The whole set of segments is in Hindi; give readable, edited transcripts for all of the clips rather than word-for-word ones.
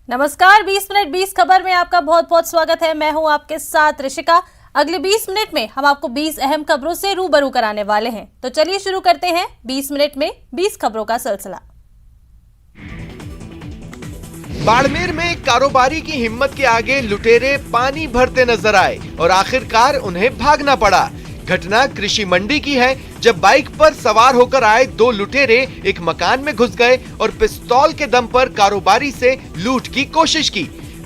नमस्कार, 20 मिनट 20 खबर में आपका बहुत बहुत स्वागत है। मैं हूं आपके साथ ऋषिका। अगले 20 मिनट में हम आपको 20 अहम खबरों से रूबरू कराने वाले हैं। तो चलिए शुरू करते हैं 20 मिनट में 20 खबरों का सिलसिला। बाड़मेर में कारोबारी की हिम्मत के आगे लुटेरे पानी भरते नजर आए और आखिरकार उन्हें भागना पड़ा। घटना कृषि मंडी की है, जब बाइक पर सवार होकर आए दो लुटेरे एक मकान में घुस गए और पिस्तौल के दम पर कारोबारी से लूट की कोशिश की।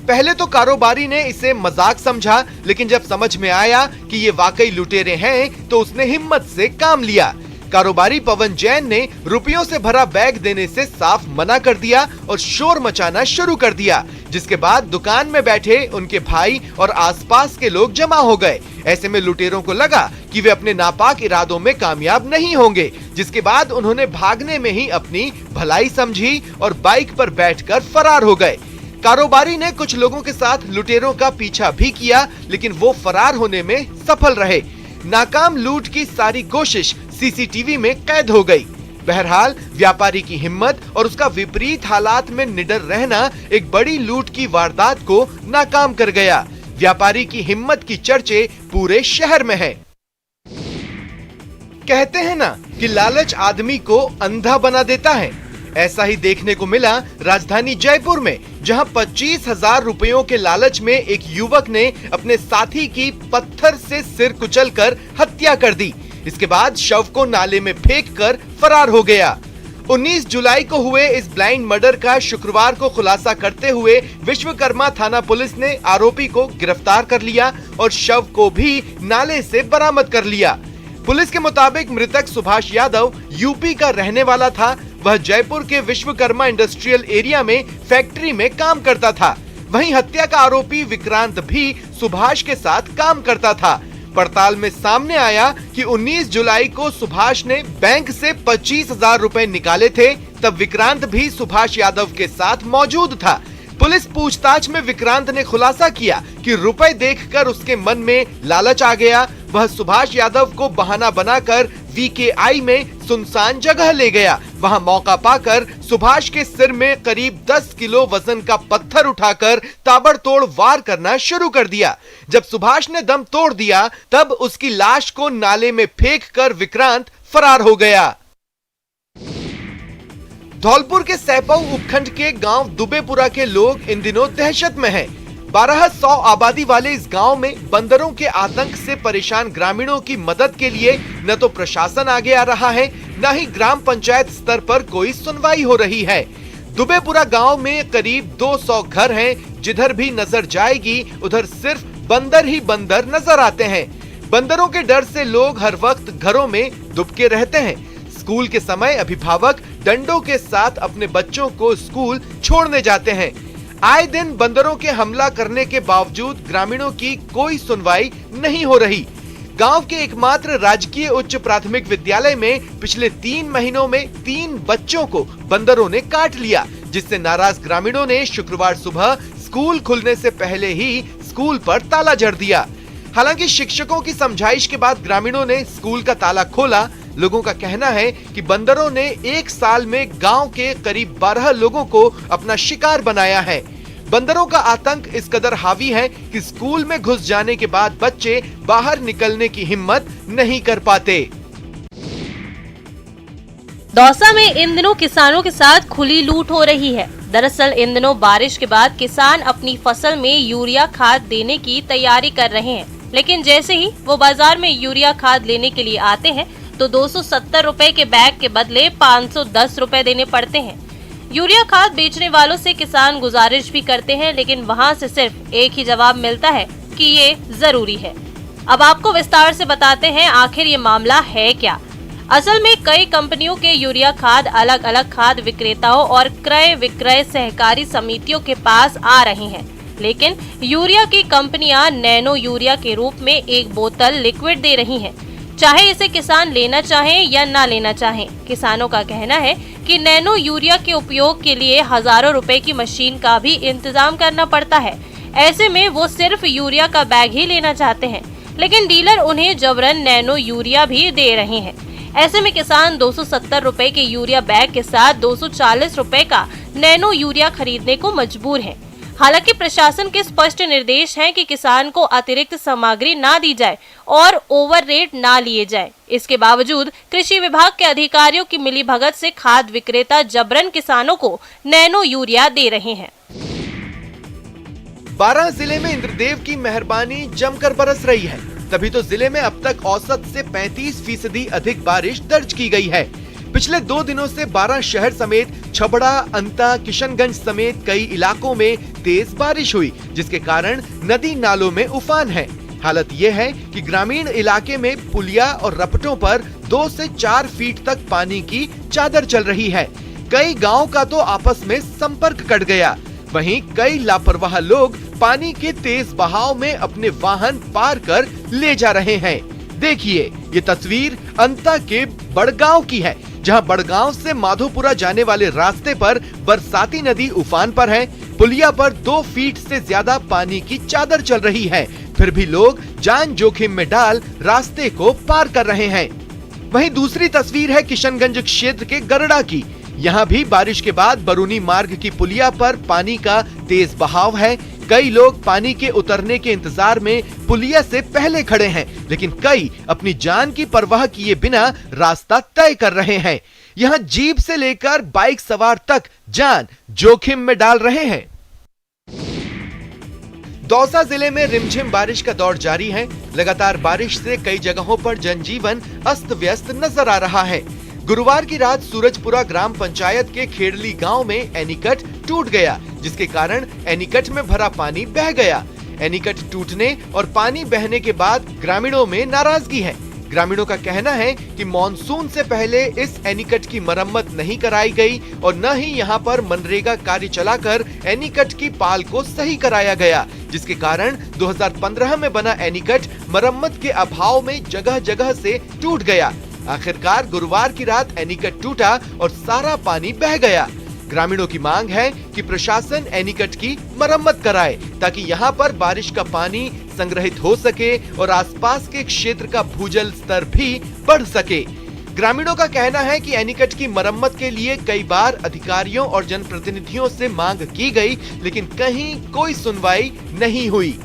पहले तो कारोबारी ने इसे मजाक समझा, लेकिन जब समझ में आया कि ये वाकई लुटेरे हैं तो उसने हिम्मत से काम लिया। कारोबारी पवन जैन ने रुपयों से भरा बैग देने से साफ मना कर दिया और शोर मचाना शुरू कर दिया, जिसके बाद दुकान में बैठे उनके भाई और आसपास के लोग जमा हो गए। ऐसे में लुटेरों को लगा कि वे अपने नापाक इरादों में कामयाब नहीं होंगे, जिसके बाद उन्होंने भागने में ही अपनी भलाई समझी और बाइक पर बैठकर फरार हो गए। कारोबारी ने कुछ लोगों के साथ लुटेरों का पीछा भी किया, लेकिन वो फरार होने में सफल रहे। नाकाम लूट की सारी कोशिश सीसीटीवी में कैद हो गई। बहरहाल व्यापारी की हिम्मत और उसका विपरीत हालात में निडर रहना एक बड़ी लूट की वारदात को नाकाम कर गया। व्यापारी की हिम्मत की चर्चे पूरे शहर में है। कहते हैं ना कि लालच आदमी को अंधा बना देता है। ऐसा ही देखने को मिला राजधानी जयपुर में, जहां 25,000 रुपयों के लालच में एक युवक ने अपने साथी की पत्थर से सिर कुचलकर हत्या कर दी। इसके बाद शव को नाले में फेंककर फरार हो गया। 19 जुलाई को हुए इस ब्लाइंड मर्डर का शुक्रवार को खुलासा करते हुए विश्वकर्मा थाना पुलिस ने आरोपी को गिरफ्तार कर लिया और शव को भी नाले से बरामद कर लिया। पुलिस के मुताबिक मृतक सुभाष यादव यूपी का रहने वाला था। वह जयपुर के विश्वकर्मा इंडस्ट्रियल एरिया में फैक्ट्री में काम करता था। वहीं हत्या का आरोपी विक्रांत भी सुभाष के साथ काम करता था। पड़ताल में सामने आया कि 19 जुलाई को सुभाष ने बैंक से 25,000 रुपए निकाले थे, तब विक्रांत भी सुभाष यादव के साथ मौजूद था। पुलिस पूछताछ में विक्रांत ने खुलासा किया कि रुपए देखकर उसके मन में लालच आ गया। वह सुभाष यादव को बहाना बनाकर वीकेआई में सुनसान जगह ले गया। वहां मौका पाकर सुभाष के सिर में करीब 10 किलो वजन का पत्थर उठाकर ताबड़तोड़ वार करना शुरू कर दिया। जब सुभाष ने दम तोड़ दिया, तब उसकी लाश को नाले में फेंककर विक्रांत फरार हो गया। धौलपुर के सैपऊ उपखंड के गांव दुबेपुरा के लोग इन दिनों दहशत में हैं। 1200 आबादी वाले इस गांव में बंदरों के आतंक से परेशान ग्रामीणों की मदद के लिए न तो प्रशासन आगे आ रहा है, न ही ग्राम पंचायत स्तर पर कोई सुनवाई हो रही है। दुबेपुरा गांव में करीब 200 घर हैं। जिधर भी नजर जाएगी उधर सिर्फ बंदर ही बंदर नजर आते हैं। बंदरों के डर से लोग हर वक्त घरों में दुबके रहते हैं। स्कूल के समय अभिभावक डंडों के साथ अपने बच्चों को स्कूल छोड़ने जाते हैं। आए दिन बंदरों के हमला करने के बावजूद ग्रामीणों की कोई सुनवाई नहीं हो रही। गांव के एकमात्र राजकीय उच्च प्राथमिक विद्यालय में पिछले 3 महीनों में 3 बच्चों को बंदरों ने काट लिया, जिससे नाराज ग्रामीणों ने शुक्रवार सुबह स्कूल खुलने से पहले ही स्कूल पर ताला जड़ दिया। हालांकि शिक्षकों की समझाइश के बाद ग्रामीणों ने स्कूल का ताला खोला। लोगों का कहना है कि बंदरों ने 1 साल में गांव के करीब 12 लोगों को अपना शिकार बनाया है। बंदरों का आतंक इस कदर हावी है कि स्कूल में घुस जाने के बाद बच्चे बाहर निकलने की हिम्मत नहीं कर पाते। दौसा में इन दिनों किसानों के साथ खुली लूट हो रही है। दरअसल इन दिनों बारिश के बाद किसान अपनी फसल में यूरिया खाद देने की तैयारी कर रहे हैं, लेकिन जैसे ही वो बाजार में यूरिया खाद लेने के लिए आते हैं तो 270 रुपए के बैग के बदले 510 रुपए देने पड़ते हैं। यूरिया खाद बेचने वालों से किसान गुजारिश भी करते हैं, लेकिन वहां से सिर्फ एक ही जवाब मिलता है कि ये जरूरी है। अब आपको विस्तार से बताते हैं आखिर ये मामला है क्या। असल में कई कंपनियों के यूरिया खाद अलग अलग खाद विक्रेताओं और क्रय विक्रय सहकारी समितियों के पास आ रहे हैं, लेकिन यूरिया की कंपनियां नैनो यूरिया के रूप में एक बोतल लिक्विड दे रही हैं। चाहे इसे किसान लेना चाहें या ना लेना चाहें, किसानों का कहना है कि नैनो यूरिया के उपयोग के लिए हजारों रुपए की मशीन का भी इंतजाम करना पड़ता है। ऐसे में वो सिर्फ यूरिया का बैग ही लेना चाहते हैं, लेकिन डीलर उन्हें जबरन नैनो यूरिया भी दे रहे हैं। ऐसे में किसान 270 रुपए के यूरिया बैग के साथ 240 रुपए का नैनो यूरिया खरीदने को मजबूर हैं। हालांकि प्रशासन के स्पष्ट निर्देश हैं कि किसान को अतिरिक्त सामग्री ना दी जाए और ओवर रेट ना लिए जाए। इसके बावजूद कृषि विभाग के अधिकारियों की मिलीभगत से खाद विक्रेता जबरन किसानों को नैनो यूरिया दे रहे हैं। बारां जिले में इंद्रदेव की मेहरबानी जमकर बरस रही है, तभी तो जिले में अब तक औसत से 35% अधिक बारिश दर्ज की गई है। पिछले 2 दिनों से बारां शहर समेत छबड़ा, अंता, किशनगंज समेत कई इलाकों में तेज बारिश हुई, जिसके कारण नदी नालों में उफान है। हालत ये है कि ग्रामीण इलाके में पुलिया और रपटों पर 2 से 4 फीट तक पानी की चादर चल रही है। कई गांव का तो आपस में संपर्क कट गया। वहीं कई लापरवाह लोग पानी के तेज बहाव में अपने वाहन पार कर ले जा रहे हैं। देखिए, ये तस्वीर अंता के बड़गांव की है, जहां बड़गांव से माधोपुरा जाने वाले रास्ते पर बरसाती नदी उफान पर है। पुलिया पर 2 फीट से ज्यादा पानी की चादर चल रही है, फिर भी लोग जान जोखिम में डाल रास्ते को पार कर रहे हैं। वहीं दूसरी तस्वीर है किशनगंज क्षेत्र के गरड़ा की। यहाँ भी बारिश के बाद बरूनी मार्ग की पुलिया पर पानी का तेज बहाव है। कई लोग पानी के उतरने के इंतजार में पुलिया से पहले खड़े हैं, लेकिन कई अपनी जान की परवाह किए बिना रास्ता तय कर रहे हैं। यहाँ जीप से लेकर बाइक सवार तक जान जोखिम में डाल रहे हैं। दौसा जिले में रिमझिम बारिश का दौर जारी है। लगातार बारिश से कई जगहों पर जनजीवन अस्त व्यस्त नजर आ रहा है। गुरुवार की रात सूरजपुरा ग्राम पंचायत के खेड़ली गांव में एनीकट टूट गया, जिसके कारण एनीकट में भरा पानी बह गया। एनीकट टूटने और पानी बहने के बाद ग्रामीणों में नाराजगी है। ग्रामीणों का कहना है कि मॉनसून से पहले इस एनीकट की मरम्मत नहीं कराई गई और न ही यहां पर मनरेगा कार्य चलाकर एनीकट की पाल को सही कराया गया, जिसके कारण 2015 में बना एनीकट मरम्मत के अभाव में जगह जगह से टूट गया। आखिरकार गुरुवार की रात एनीकट टूटा और सारा पानी बह गया। ग्रामीणों की मांग है कि प्रशासन एनीकट की मरम्मत कराए, ताकि यहां पर बारिश का पानी संग्रहित हो सके और आसपास के क्षेत्र का भूजल स्तर भी बढ़ सके। ग्रामीणों का कहना है कि एनीकट की मरम्मत के लिए कई बार अधिकारियों और जनप्रतिनिधियों से मांग की गई, लेकिन कहीं कोई सुनवाई नहीं हुई।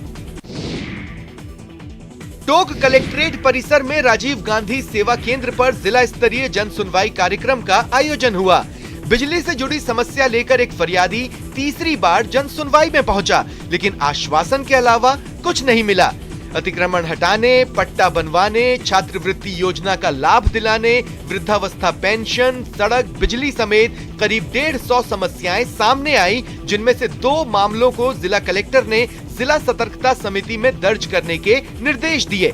टोंक कलेक्ट्रेट परिसर में राजीव गांधी सेवा केंद्र पर जिला स्तरीय जन सुनवाई कार्यक्रम का आयोजन हुआ। बिजली से जुड़ी समस्या लेकर एक फरियादी तीसरी बार जन सुनवाई में पहुंचा, लेकिन आश्वासन के अलावा कुछ नहीं मिला। अतिक्रमण हटाने, पट्टा बनवाने, छात्रवृत्ति योजना का लाभ दिलाने, वृद्धावस्था पेंशन, सड़क, बिजली समेत करीब 150 समस्याएं सामने आई, जिनमें से 2 मामलों को जिला कलेक्टर ने जिला सतर्कता समिति में दर्ज करने के निर्देश दिए।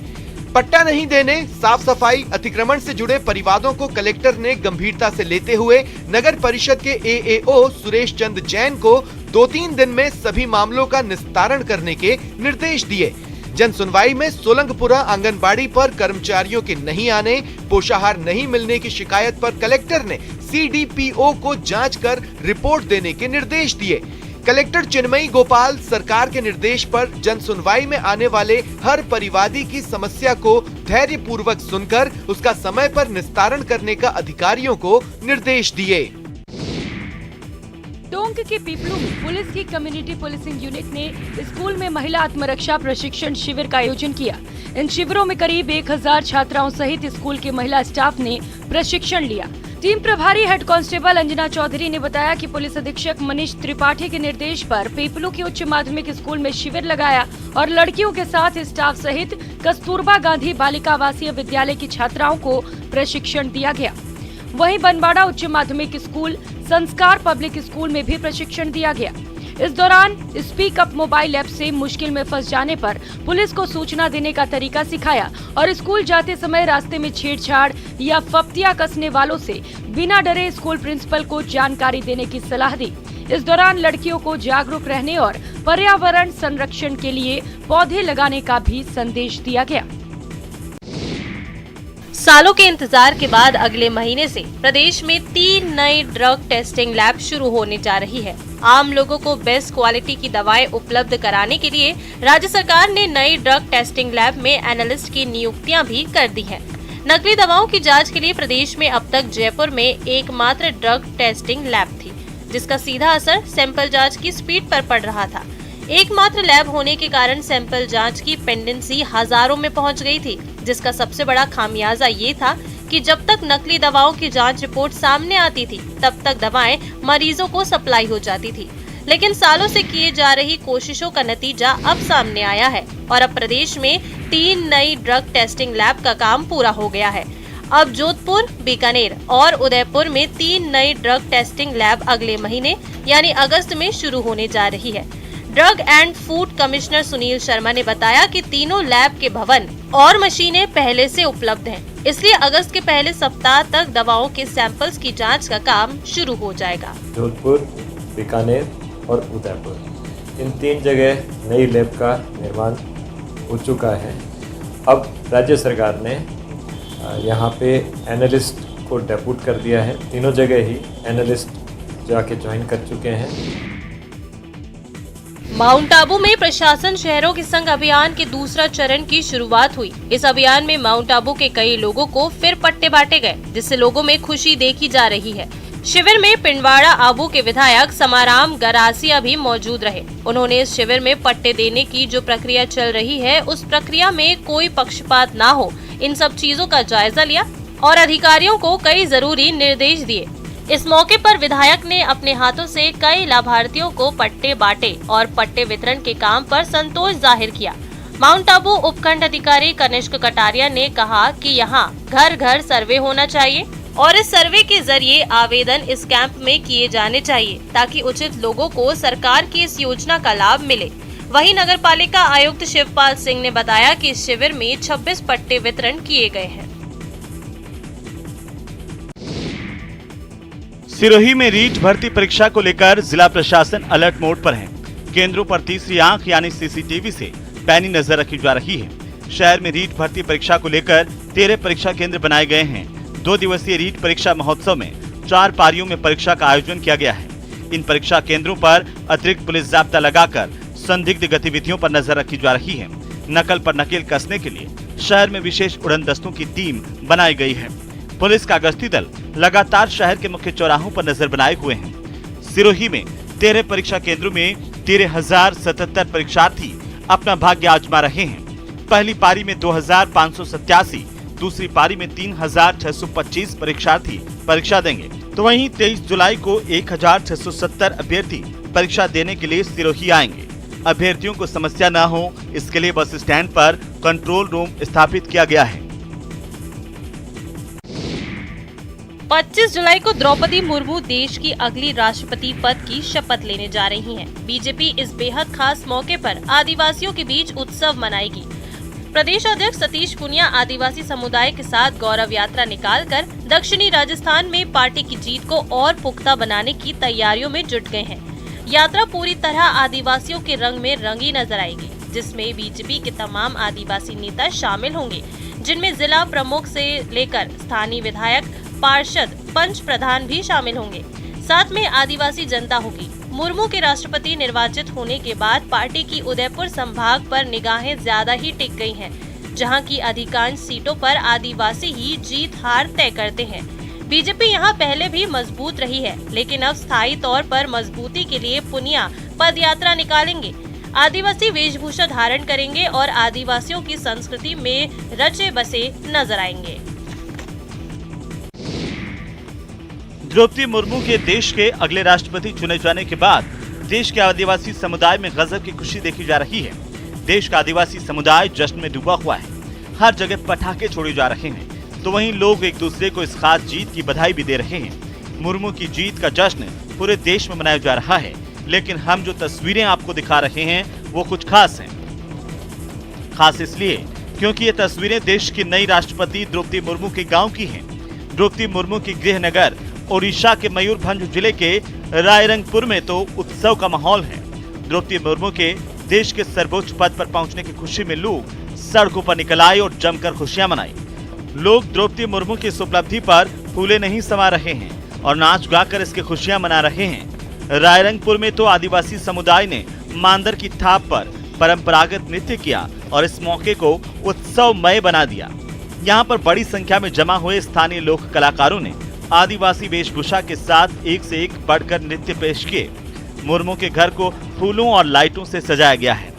पट्टा नहीं देने, साफ सफाई, अतिक्रमण से जुड़े परिवादों को कलेक्टर ने गंभीरता से लेते हुए नगर परिषद के एएओ सुरेश चंद जैन को 2-3 दिन में सभी मामलों का निस्तारण करने के निर्देश दिए। जन सुनवाई में सोलंगपुरा आंगनबाड़ी पर कर्मचारियों के नहीं आने, पोषाहार नहीं मिलने की शिकायत पर कलेक्टर ने सीडीपीओ को जांच कर रिपोर्ट देने के निर्देश दिए। कलेक्टर चिन्मयी गोपाल सरकार के निर्देश पर जन सुनवाई में आने वाले हर परिवादी की समस्या को धैर्य पूर्वक सुनकर उसका समय पर निस्तारण करने का अधिकारियों को निर्देश दिए। टोंक के पीपलू में पुलिस की कम्युनिटी पुलिसिंग यूनिट ने स्कूल में महिला आत्मरक्षा प्रशिक्षण शिविर का आयोजन किया। इन शिविरों में करीब 1000 छात्राओं सहित स्कूल के महिला स्टाफ ने प्रशिक्षण लिया। टीम प्रभारी हेड कांस्टेबल अंजना चौधरी ने बताया कि पुलिस अधीक्षक मनीष त्रिपाठी के निर्देश पर पीपलू के उच्च माध्यमिक स्कूल में शिविर लगाया और लड़कियों के साथ स्टाफ सहित कस्तूरबा गांधी बालिका आवासीय विद्यालय की छात्राओं को प्रशिक्षण दिया गया। वहीं बनवाड़ा उच्च माध्यमिक स्कूल, संस्कार पब्लिक स्कूल में भी प्रशिक्षण दिया गया। इस दौरान स्पीक अप मोबाइल ऐप से मुश्किल में फंस जाने पर पुलिस को सूचना देने का तरीका सिखाया और स्कूल जाते समय रास्ते में छेड़छाड़ या फप्तियां कसने वालों से बिना डरे स्कूल प्रिंसिपल को जानकारी देने की सलाह दी। इस दौरान लड़कियों को जागरूक रहने और पर्यावरण संरक्षण के लिए पौधे लगाने का भी संदेश दिया गया। सालों के इंतजार के बाद अगले महीने से प्रदेश में 3 नई ड्रग टेस्टिंग लैब शुरू होने जा रही है। आम लोगों को बेस्ट क्वालिटी की दवाएं उपलब्ध कराने के लिए राज्य सरकार ने नई ड्रग टेस्टिंग लैब में एनालिस्ट की नियुक्तियां भी कर दी हैं। नकली दवाओं की जांच के लिए प्रदेश में अब तक जयपुर में एकमात्र ड्रग टेस्टिंग लैब थी, जिसका सीधा असर सैंपल जांच की स्पीड पर पड़ रहा था। एकमात्र लैब होने के कारण सैंपल जांच की पेंडेंसी हजारों में पहुंच गई थी, जिसका सबसे बड़ा खामियाजा ये था कि जब तक नकली दवाओं की जांच रिपोर्ट सामने आती थी, तब तक दवाएं मरीजों को सप्लाई हो जाती थी। लेकिन सालों से किए जा रही कोशिशों का नतीजा अब सामने आया है और अब प्रदेश में 3 नई ड्रग टेस्टिंग लैब का काम पूरा हो गया है। अब जोधपुर, बीकानेर और उदयपुर में 3 नई ड्रग टेस्टिंग लैब अगले महीने यानी अगस्त में शुरू होने जा रही है। Drug and food commissioner Sunil Sharma ने बताया कि तीनों लैब के भवन और मशीनें पहले से उपलब्ध हैं, इसलिए अगस्त के पहले सप्ताह तक दवाओं के सैंपल्स की जांच का काम शुरू हो जाएगा। जोधपुर, बीकानेर और उदयपुर, इन 3 जगह नई लैब का निर्माण हो चुका है। अब राज्य सरकार ने यहाँ पे एनालिस्ट को डेप्यूट कर दिया है। तीनों जगह ही एनालिस्ट जाके ज्वाइन कर चुके हैं। माउंट आबू में प्रशासन शहरों के संग अभियान के दूसरा चरण की शुरुआत हुई। इस अभियान में माउंट आबू के कई लोगों को फिर पट्टे बांटे गए, जिससे लोगों में खुशी देखी जा रही है। शिविर में पिंडवाड़ा आबू के विधायक समाराम गरासिया भी मौजूद रहे। उन्होंने इस शिविर में पट्टे देने की जो प्रक्रिया चल रही है, उस प्रक्रिया में कोई पक्षपात ना हो, इन सब चीजों का जायजा लिया और अधिकारियों को कई जरूरी निर्देश दिए। इस मौके पर विधायक ने अपने हाथों से कई लाभार्थियों को पट्टे बांटे और पट्टे वितरण के काम पर संतोष जाहिर किया। माउंट आबू उपखंड अधिकारी कनिष्क कटारिया ने कहा कि यहाँ घर घर सर्वे होना चाहिए और इस सर्वे के जरिए आवेदन इस कैंप में किए जाने चाहिए, ताकि उचित लोगों को सरकार की इस योजना का लाभ मिले। वहीं नगरपालिका आयुक्त शिवपाल सिंह ने बताया कि इस शिविर में 26 पट्टे वितरण किए गए हैं। सिरोही में रीट भर्ती परीक्षा को लेकर जिला प्रशासन अलर्ट मोड पर है। केंद्रों पर तीसरी आंख यानी सीसीटीवी से पैनी नजर रखी जा रही है। शहर में रीट भर्ती परीक्षा को लेकर 13 परीक्षा केंद्र बनाए गए हैं। 2 दिवसीय रीट परीक्षा महोत्सव में 4 पारियों में परीक्षा का आयोजन किया गया है। इन परीक्षा केंद्रों पर अतिरिक्त पुलिस जाब्ता लगाकर संदिग्ध गतिविधियों पर नजर रखी जा रही है। नकल पर नकेल कसने के लिए शहर में विशेष उड़न दस्तों की टीम बनाई गई है। पुलिस का गश्ती दल लगातार शहर के मुख्य चौराहों पर नजर बनाए हुए हैं। सिरोही में 13 परीक्षा केंद्रों में 13,077 परीक्षार्थी अपना भाग्य आजमा रहे हैं। पहली पारी में 2,587, दूसरी पारी में 3,625 परीक्षार्थी परीक्षा देंगे, तो वहीं 23 जुलाई को 1,670 अभ्यर्थी परीक्षा देने के लिए सिरोही आएंगे। अभ्यर्थियों को समस्या न हो, इसके लिए बस स्टैंड पर कंट्रोल रूम स्थापित किया गया है। 25 जुलाई को द्रौपदी मुर्मू देश की अगली राष्ट्रपति पद की शपथ लेने जा रही हैं। बीजेपी इस बेहद खास मौके पर आदिवासियों के बीच उत्सव मनाएगी। प्रदेश अध्यक्ष सतीश पुनिया आदिवासी समुदाय के साथ गौरव यात्रा निकालकर दक्षिणी राजस्थान में पार्टी की जीत को और पुख्ता बनाने की तैयारियों में जुट गए हैं। यात्रा पूरी तरह आदिवासियों के रंग में रंगी नजर आएगी, जिसमें बीजेपी के तमाम आदिवासी नेता शामिल होंगे, जिनमें जिला प्रमुख से लेकर स्थानीय विधायक, पार्षद, पंच प्रधान भी शामिल होंगे। साथ में आदिवासी जनता होगी। मुर्मू के राष्ट्रपति निर्वाचित होने के बाद पार्टी की उदयपुर संभाग पर निगाहें ज्यादा ही टिक गई हैं, जहां की अधिकांश सीटों पर आदिवासी ही जीत हार तय करते हैं। बीजेपी यहां पहले भी मजबूत रही है, लेकिन अब स्थायी तौर पर मजबूती के लिए पुनिया पद यात्रा निकालेंगे। आदिवासी वेशभूषा धारण करेंगे और आदिवासियों की संस्कृति में रचे बसे नजर आएंगे। द्रौपदी मुर्मू के देश के अगले राष्ट्रपति चुने जाने के बाद देश के आदिवासी समुदाय में गजब की खुशी देखी जा रही है। देश का आदिवासी समुदाय जश्न में डूबा हुआ है। हर जगह पटाखे छोड़े जा रहे हैं, तो वहीं लोग एक दूसरे को इस खास जीत की बधाई भी दे रहे हैं। मुर्मू की जीत का जश्न पूरे देश में मनाया जा रहा है, लेकिन हम जो तस्वीरें आपको दिखा रहे हैं वो कुछ खास हैं। खास इसलिए क्योंकि ये तस्वीरें देश की नई राष्ट्रपति द्रौपदी मुर्मू के गांव की हैं। द्रौपदी मुर्मू की गृह नगर ओडिशा के मयूरभंज जिले के रायरंगपुर में तो उत्सव का माहौल है। द्रौपदी मुर्मू के देश के सर्वोच्च पद पर पहुंचने की खुशी में लोग सड़कों पर निकल आए और जमकर खुशियां मनाई। लोग द्रौपदी मुर्मू की इस उपलब्धि पर फूले नहीं समा रहे हैं और नाच गाकर इसकी खुशियां मना रहे हैं। रायरंगपुर में तो आदिवासी समुदाय ने मांदर की थाप पर परंपरागत नृत्य किया और इस मौके को उत्सवमय बना दिया। यहाँ पर बड़ी संख्या में जमा हुए स्थानीय लोक कलाकारों ने आदिवासी वेशभूषा के साथ एक से एक बढ़कर नृत्य पेश किए। मुर्मू के घर को फूलों और लाइटों से सजाया गया है।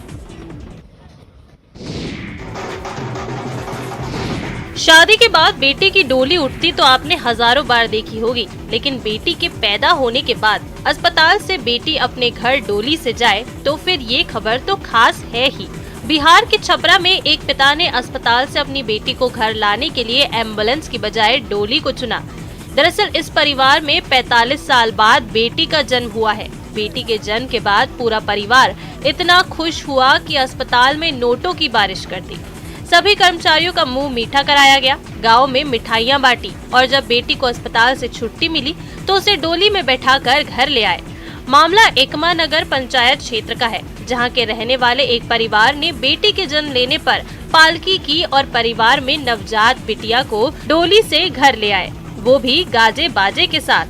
शादी के बाद बेटी की डोली उठती तो आपने हजारों बार देखी होगी, लेकिन बेटी के पैदा होने के बाद अस्पताल से बेटी अपने घर डोली से जाए तो फिर ये खबर तो खास है ही। बिहार के छपरा में एक पिता ने अस्पताल से अपनी बेटी को घर लाने के लिए एम्बुलेंस की बजाय डोली को चुना। दरअसल इस परिवार में 45 साल बाद बेटी का जन्म हुआ है। बेटी के जन्म के बाद पूरा परिवार इतना खुश हुआ कि अस्पताल में नोटों की बारिश कर दी। सभी कर्मचारियों का मुंह मीठा कराया गया, गांव में मिठाइयां बांटी और जब बेटी को अस्पताल से छुट्टी मिली तो उसे डोली में बैठाकर घर ले आए। मामला एकमा नगर पंचायत क्षेत्र का है, जहां के रहने वाले एक परिवार ने बेटी के जन्म लेने पर पालकी की और परिवार में नवजात बिटिया को डोली से घर ले आए, वो भी गाजे बाजे के साथ।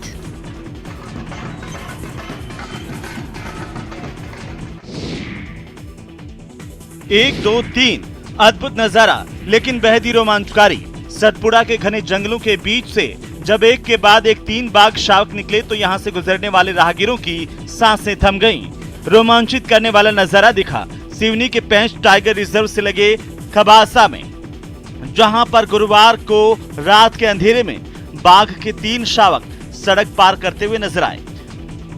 1, 2, 3 अद्भुत नजारा, लेकिन बेहद ही रोमांचकारी। सतपुड़ा के घने जंगलों के बीच से जब एक के बाद एक 3 बाघ शावक निकले तो यहाँ से गुजरने वाले राहगीरों की सांसें थम गईं। रोमांचित करने वाला नजारा दिखा सिवनी के पेंच टाइगर रिजर्व से लगे खबासा में, जहां पर गुरुवार को रात के अंधेरे में बाघ के 3 शावक सड़क पार करते हुए नजर आए।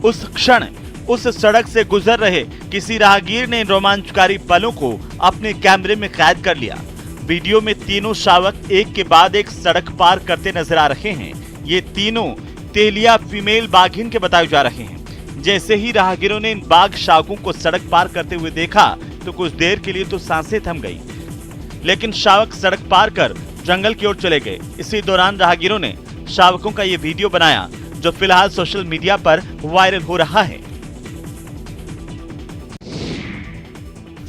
उस क्षण उस सड़क से गुजर रहे किसी राहगीर ने रोमांचकारी पलों को अपने कैमरे में कैद कर लिया। वीडियो में तीनों शावक एक के बाद एक सड़क पार करते नजर आ रहे हैं। ये तीनों तेलिया फीमेल बाघिन के बताए जा रहे हैं। जैसे ही राहगीरों ने इन बाघ शावकों को सड़क पार करते हुए देखा तो कुछ देर के लिए तो सांसें थम गई, लेकिन शावक सड़क पार कर जंगल की ओर चले गए। इसी दौरान राहगीरों ने शावकों का ये वीडियो बनाया, जो फिलहाल सोशल मीडिया पर वायरल हो रहा है।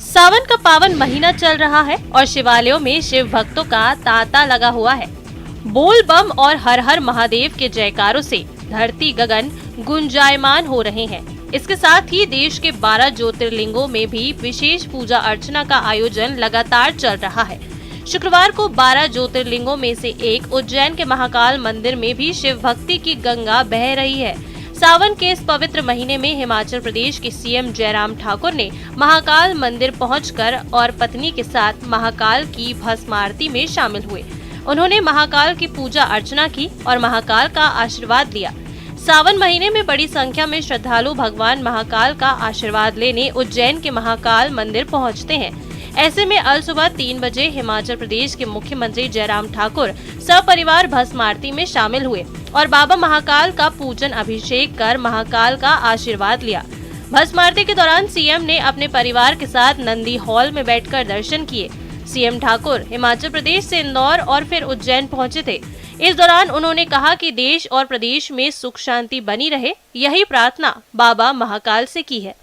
सावन का पावन महीना चल रहा है और शिवालयों में शिव भक्तों का तांता लगा हुआ है। बोल बम और हर हर महादेव के जयकारों से धरती गगन गुंजायमान हो रहे हैं। इसके साथ ही देश के 12 ज्योतिर्लिंगों में भी विशेष पूजा अर्चना का आयोजन लगातार चल रहा है। शुक्रवार को 12 ज्योतिर्लिंगों में से एक उज्जैन के महाकाल मंदिर में भी शिव भक्ति की गंगा बह रही है। सावन के इस पवित्र महीने में हिमाचल प्रदेश के सीएम जयराम ठाकुर ने महाकाल मंदिर पहुंचकर और पत्नी के साथ महाकाल की भस्म आरती में शामिल हुए। उन्होंने महाकाल की पूजा अर्चना की और महाकाल का आशीर्वाद लिया। सावन महीने में बड़ी संख्या में श्रद्धालु भगवान महाकाल का आशीर्वाद लेने उज्जैन के महाकाल मंदिर पहुंचते हैं। ऐसे में अल सुबह 3 बजे हिमाचल प्रदेश के मुख्यमंत्री जयराम ठाकुर सपरिवार भस्म आरती में शामिल हुए और बाबा महाकाल का पूजन अभिषेक कर महाकाल का आशीर्वाद लिया। भस्म आरती के दौरान सीएम ने अपने परिवार के साथ नंदी हॉल में बैठकर दर्शन किए। सीएम ठाकुर हिमाचल प्रदेश से इंदौर और फिर उज्जैन पहुंचे थे। इस दौरान उन्होंने कहा कि देश और प्रदेश में सुख शांति बनी रहे, यही प्रार्थना बाबा महाकाल से की है।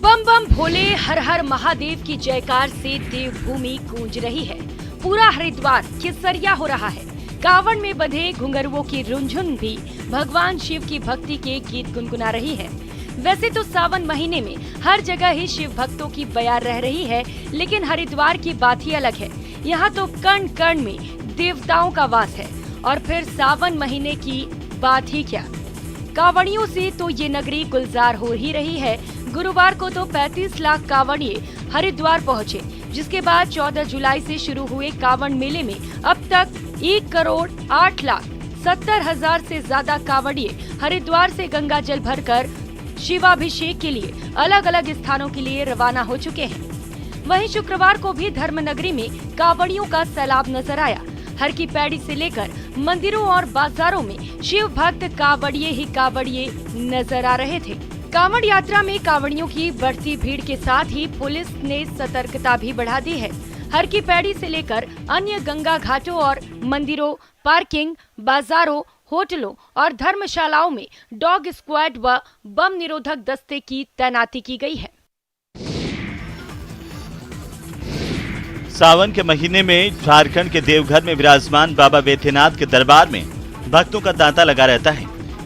बम बम भोले हर हर महादेव की जयकार से देवभूमि गूंज रही है। पूरा हरिद्वार केसरिया हो रहा है। कावड़ में बंधे घुंघरुओं की रुंझुन भी भगवान शिव की भक्ति के गीत गुनगुना रही है। वैसे तो सावन महीने में हर जगह ही शिव भक्तों की बयार रह रही है, लेकिन हरिद्वार की बात ही अलग है। यहाँ तो कण कण में देवताओं का वास है। और फिर सावन महीने की बात ही क्या, कावड़ियों से तो ये नगरी गुलजार हो ही रही है। गुरुवार को तो 35 लाख कावड़िए हरिद्वार पहुँचे, जिसके बाद 14 जुलाई से शुरू हुए कावड़ मेले में अब तक 1,08,70,000 से ज्यादा कावड़िए हरिद्वार से गंगा जल भरकर शिवाभिषेक के लिए अलग अलग स्थानों के लिए रवाना हो चुके हैं। वहीं शुक्रवार को भी धर्मनगरी में कावड़ियों का सैलाब नजर आया। हर की पैड़ी से लेकर मंदिरों और बाजारों में शिव भक्त कावड़िए ही कावड़िए नजर आ रहे थे। कावड़ यात्रा में कावड़ियों की बढ़ती भीड़ के साथ ही पुलिस ने सतर्कता भी बढ़ा दी है। हर की पैड़ी से लेकर अन्य गंगा घाटों और मंदिरों, पार्किंग, बाजारों, होटलों और धर्मशालाओं में डॉग स्क्वाड व बम निरोधक दस्ते की तैनाती की गई है। सावन के महीने में झारखंड के देवघर में विराजमान बाबा बैद्यनाथ के दरबार में भक्तों का तांता लगा रहता है।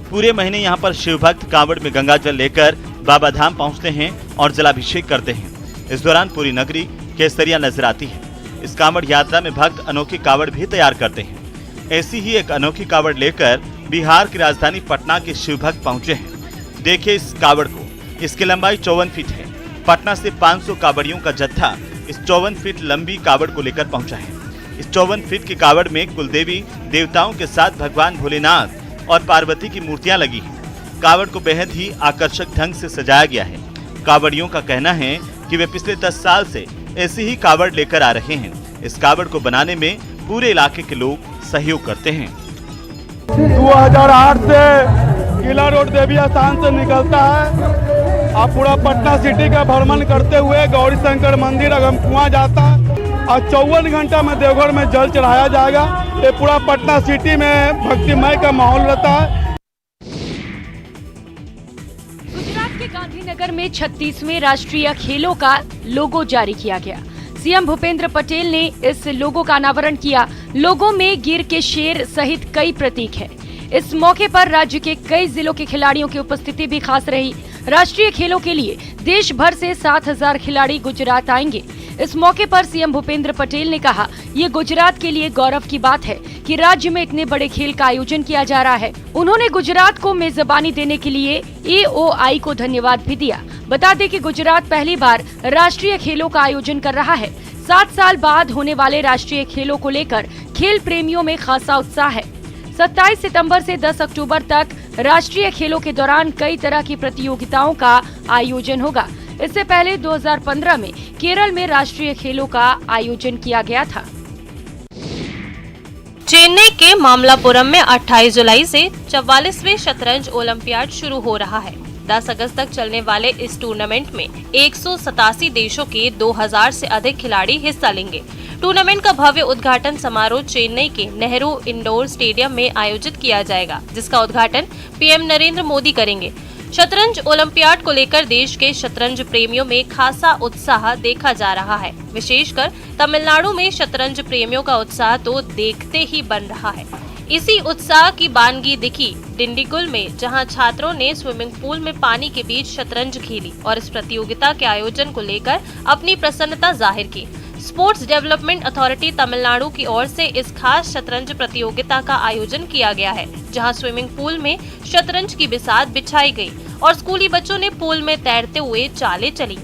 पूरे महीने यहाँ पर शिव भक्त कांवड़ में गंगा जल लेकर बाबा धाम पहुँचते हैं और जलाभिषेक करते हैं। इस दौरान पूरी नगरी केसरिया नजर आती है। इस कांवड़ यात्रा में भक्त अनोखी कांवड़ भी तैयार करते हैं। ऐसी ही एक अनोखी कावड़ लेकर बिहार की राजधानी पटना के शिवभक्त पहुंचे हैं। देखिए इस कावड़ को, इसकी लंबाई 54 फीट है। पटना से 500 कावड़ियों का जत्था इस 54 फीट लंबी कावड़ को लेकर पहुंचा है। इस 54 फीट की कावड़ में कुलदेवी देवताओं के साथ भगवान भोलेनाथ और पार्वती की मूर्तियां लगी हैं। कावड़ को बेहद ही आकर्षक ढंग से सजाया गया है। कावड़ियों का कहना है कि वे पिछले 10 साल से ऐसी ही कावड़ लेकर आ रहे हैं। इस कावड़ को बनाने में पूरे इलाके के लोग सहयोग करते हैं। 2008 से किला रोड देवी स्थान से निकलता है और पूरा पटना सिटी का भ्रमण करते हुए गौरी शंकर मंदिर अगमकुआं जाता है और 54 घंटा में देवघर में जल चढ़ाया जाएगा। ये पूरा पटना सिटी में भक्तिमय का माहौल रहता है। गुजरात के गांधीनगर में 36वें राष्ट्रीय खेलों का लोगो जारी किया गया। सीएम भूपेंद्र पटेल ने इस लोगो का अनावरण किया। लोगो में गिर के शेर सहित कई प्रतीक हैं। इस मौके पर राज्य के कई जिलों के खिलाड़ियों की उपस्थिति भी खास रही। राष्ट्रीय खेलों के लिए देश भर से 7000 खिलाड़ी गुजरात आएंगे। इस मौके पर सीएम भूपेंद्र पटेल ने कहा, ये गुजरात के लिए गौरव की बात है कि राज्य में इतने बड़े खेल का आयोजन किया जा रहा है। उन्होंने गुजरात को मेजबानी देने के लिए AOI को धन्यवाद भी दिया। बता दें कि गुजरात पहली बार राष्ट्रीय खेलों का आयोजन कर रहा है। 7 साल बाद होने वाले राष्ट्रीय खेलों को लेकर खेल प्रेमियों में खासा उत्साह है। 27 सितंबर से 10 अक्टूबर तक राष्ट्रीय खेलों के दौरान कई तरह की प्रतियोगिताओं का आयोजन होगा। इससे पहले 2015 में केरल में राष्ट्रीय खेलों का आयोजन किया गया था। चेन्नई के मामलापुरम में 28 जुलाई से 44वें शतरंज ओलंपियाड शुरू हो रहा है। 10 अगस्त तक चलने वाले इस टूर्नामेंट में 187 देशों के 2000 से अधिक खिलाड़ी हिस्सा लेंगे। टूर्नामेंट का भव्य उद्घाटन समारोह चेन्नई के नेहरू इंडोर स्टेडियम में आयोजित किया जाएगा, जिसका उद्घाटन पीएम नरेंद्र मोदी करेंगे। शतरंज ओलंपियाड को लेकर देश के शतरंज प्रेमियों में खासा उत्साह देखा जा रहा है। विशेषकर तमिलनाडु में शतरंज प्रेमियों का उत्साह तो देखते ही बन रहा है। इसी उत्साह की बानगी दिखी डिंडीगुल में, जहां छात्रों ने स्विमिंग पूल में पानी के बीच शतरंज खेली और इस प्रतियोगिता के आयोजन को लेकर अपनी प्रसन्नता जाहिर की। स्पोर्ट्स डेवलपमेंट अथॉरिटी तमिलनाडु की ओर से इस खास शतरंज प्रतियोगिता का आयोजन किया गया है, जहां स्विमिंग पूल में शतरंज की बिसात बिछाई गई और स्कूली बच्चों ने पूल में तैरते हुए चालें चली।